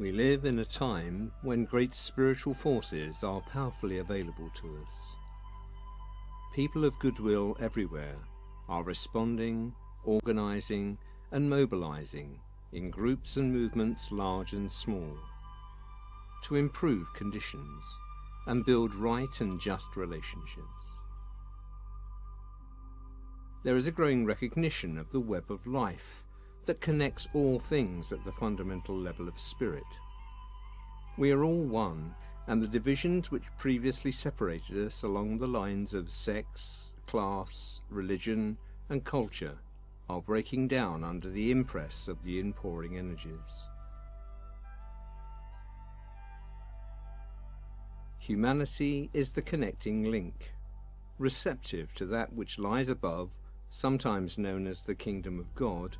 We live in a time when great spiritual forces are powerfully available to us. People of goodwill everywhere are responding, organising and mobilising in groups and movements large and small to improve conditions and build right and just relationships. There is a growing recognition of the web of life that connects all things at the fundamental level of spirit. We are all one, and the divisions which previously separated us along the lines of sex, class, religion and culture are breaking down under the impress of the inpouring energies. Humanity is the connecting link, receptive to that which lies above, sometimes known as the kingdom of God,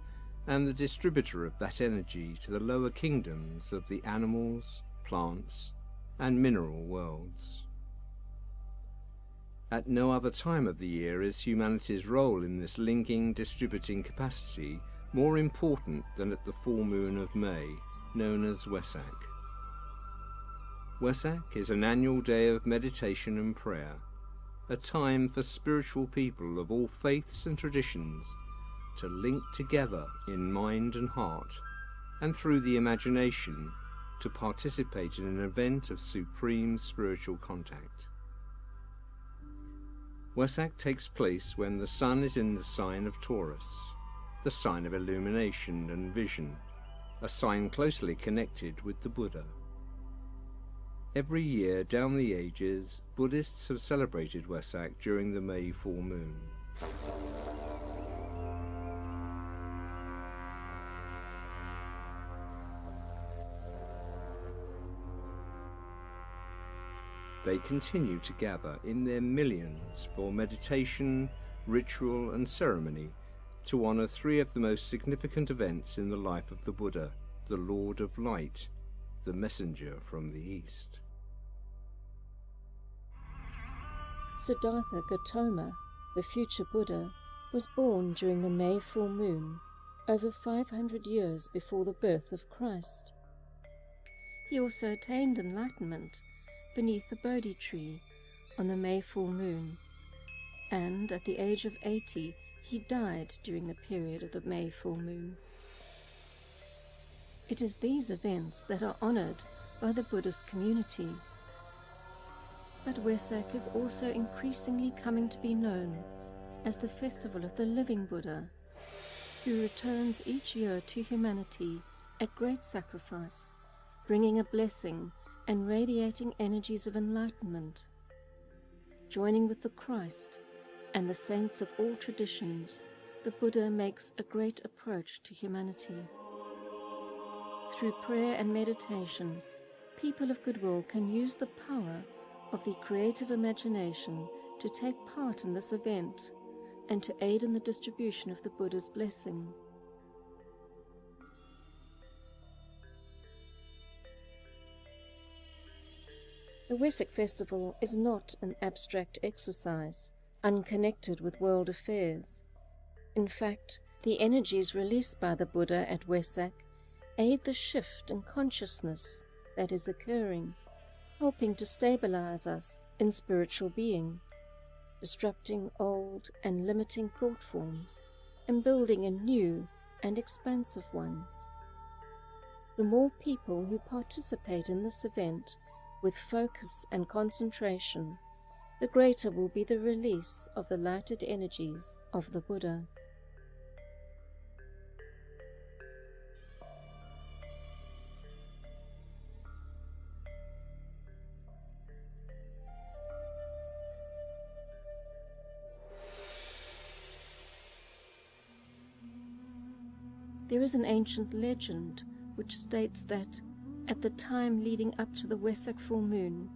and the distributor of that energy to the lower kingdoms of the animals, plants, and mineral worlds. At no other time of the year is humanity's role in this linking, distributing capacity more important than at the full moon of May, known as Wesak. Wesak is an annual day of meditation and prayer, a time for spiritual people of all faiths and traditions to link together in mind and heart, and through the imagination to participate in an event of supreme spiritual contact. Wesak takes place when the sun is in the sign of Taurus, the sign of illumination and vision, a sign closely connected with the Buddha. Every year down the ages, Buddhists have celebrated Wesak during the May full moon. They continue to gather in their millions for meditation, ritual and ceremony to honour three of the most significant events in the life of the Buddha, the Lord of Light, the messenger from the East. Siddhartha Gautama, the future Buddha, was born during the May full moon, over 500 years before the birth of Christ. He also attained enlightenment beneath the Bodhi tree on the May full moon, and at the age of 80 he died during the period of the May full moon. It is these events that are honoured by the Buddhist community. But Wesak is also increasingly coming to be known as the festival of the living Buddha, who returns each year to humanity at great sacrifice, bringing a blessing and radiating energies of enlightenment. Joining with the Christ and the saints of all traditions, the Buddha makes a great approach to humanity. Through prayer and meditation, people of goodwill can use the power of the creative imagination to take part in this event and to aid in the distribution of the Buddha's blessing. The Wesak festival is not an abstract exercise, unconnected with world affairs. In fact, the energies released by the Buddha at Wesak aid the shift in consciousness that is occurring, helping to stabilize us in spiritual being, disrupting old and limiting thought forms, and building in new and expansive ones. The more people who participate in this event with focus and concentration, the greater will be the release of the lighted energies of the Buddha. There is an ancient legend which states that at the time leading up to the Wesak full moon,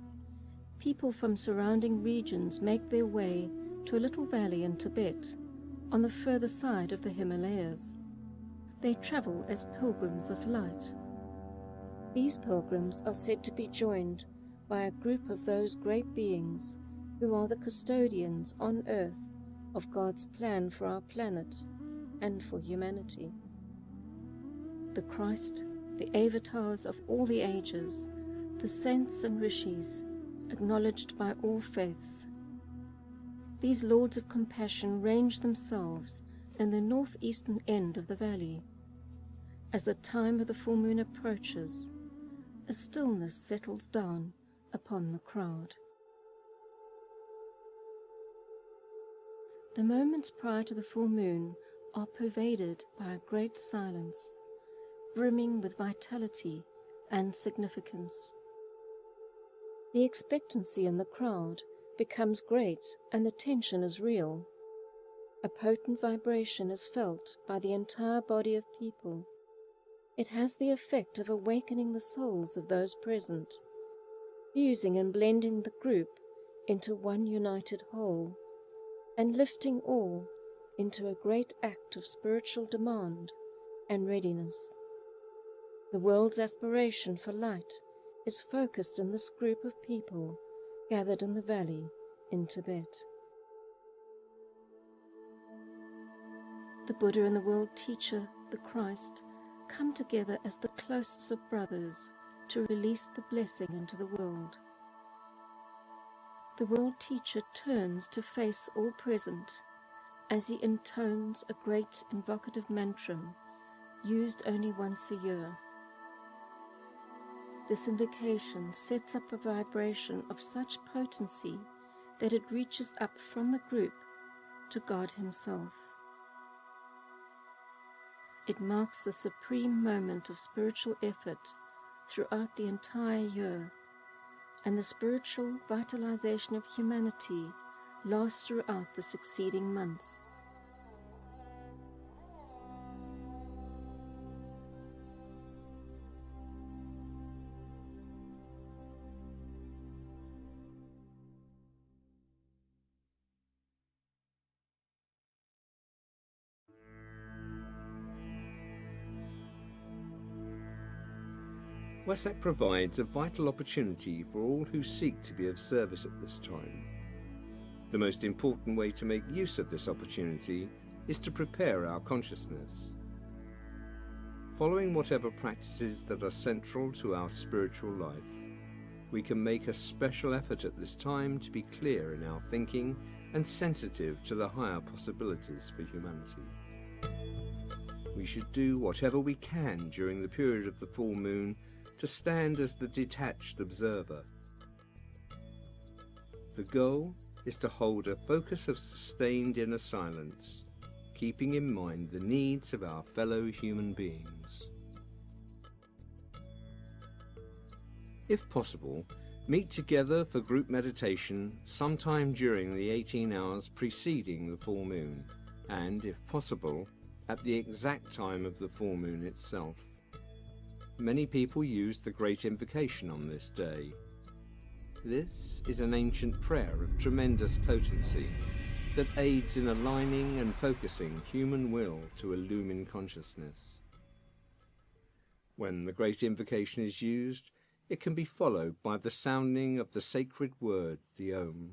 people from surrounding regions make their way to a little valley in Tibet, on the further side of the Himalayas. They travel as pilgrims of light. These pilgrims are said to be joined by a group of those great beings who are the custodians on earth of God's plan for our planet and for humanity. The Christ, the avatars of all the ages, the saints and rishis, acknowledged by all faiths. These lords of compassion range themselves in the northeastern end of the valley. As the time of the full moon approaches, a stillness settles down upon the crowd. The moments prior to the full moon are pervaded by a great silence, brimming with vitality and significance. The expectancy in the crowd becomes great and the tension is real. A potent vibration is felt by the entire body of people. It has the effect of awakening the souls of those present, fusing and blending the group into one united whole, and lifting all into a great act of spiritual demand and readiness. The world's aspiration for light is focused in this group of people gathered in the valley in Tibet. The Buddha and the world teacher, the Christ, come together as the closest of brothers to release the blessing into the world. The world teacher turns to face all present as he intones a great invocative mantra used only once a year. This invocation sets up a vibration of such potency that it reaches up from the group to God Himself. It marks the supreme moment of spiritual effort throughout the entire year, and the spiritual vitalization of humanity lasts throughout the succeeding months. Wesak provides a vital opportunity for all who seek to be of service at this time. The most important way to make use of this opportunity is to prepare our consciousness. Following whatever practices that are central to our spiritual life, we can make a special effort at this time to be clear in our thinking and sensitive to the higher possibilities for humanity. We should do whatever we can during the period of the full moon to stand as the detached observer. The goal is to hold a focus of sustained inner silence, keeping in mind the needs of our fellow human beings. If possible, meet together for group meditation sometime during the 18 hours preceding the full moon, and, if possible, at the exact time of the full moon itself. Many people use the Great Invocation on this day. This is an ancient prayer of tremendous potency that aids in aligning and focusing human will to illumine consciousness. When the Great Invocation is used, it can be followed by the sounding of the sacred word, the Om.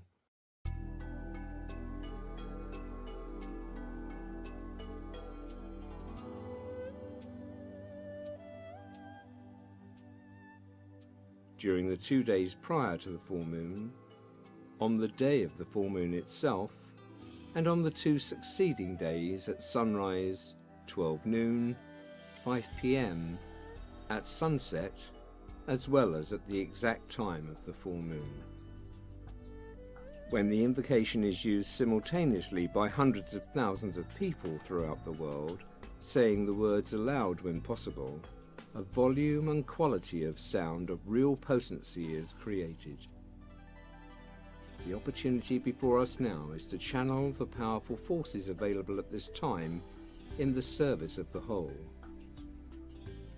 During the 2 days prior to the full moon, on the day of the full moon itself, and on the 2 succeeding days at sunrise, 12 noon, 5 p.m, at sunset, as well as at the exact time of the full moon. When the invocation is used simultaneously by hundreds of thousands of people throughout the world, saying the words aloud when possible, a volume and quality of sound of real potency is created. The opportunity before us now is to channel the powerful forces available at this time in the service of the whole.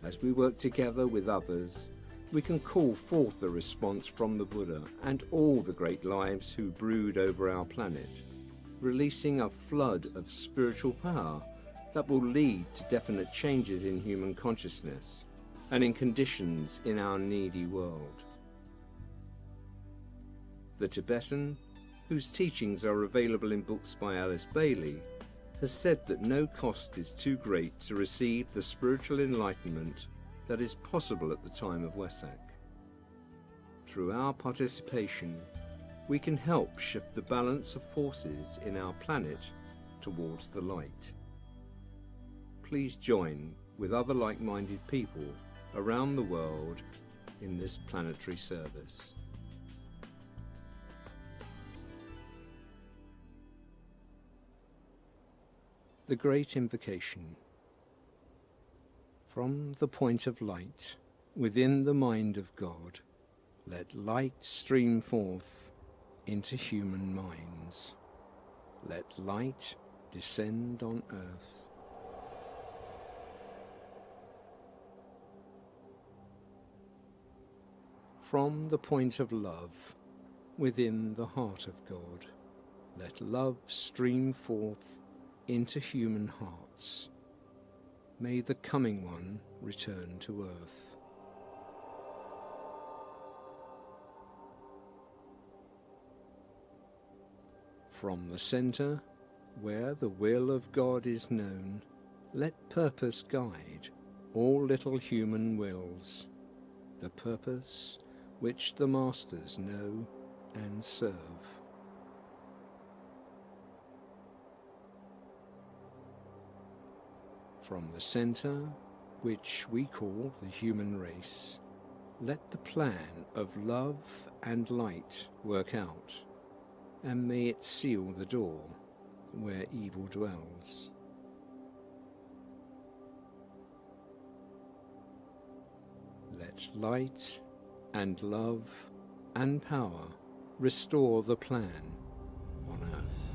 As we work together with others, we can call forth the response from the Buddha and all the great lives who brood over our planet, releasing a flood of spiritual power that will lead to definite changes in human consciousness and in conditions in our needy world. The Tibetan, whose teachings are available in books by Alice Bailey, has said that no cost is too great to receive the spiritual enlightenment that is possible at the time of Wesak. Through our participation, we can help shift the balance of forces in our planet towards the light. Please join with other like-minded people around the world in this planetary service. The Great Invocation. From the point of light, within the mind of God, let light stream forth into human minds. Let light descend on earth. From the point of love, within the heart of God, let love stream forth into human hearts. May the coming one return to earth. From the centre, where the will of God is known, let purpose guide all little human wills, the purpose which the masters know and serve. From the centre, which we call the human race, let the plan of love and light work out, and may it seal the door where evil dwells. Let light and love and power restore the plan on earth.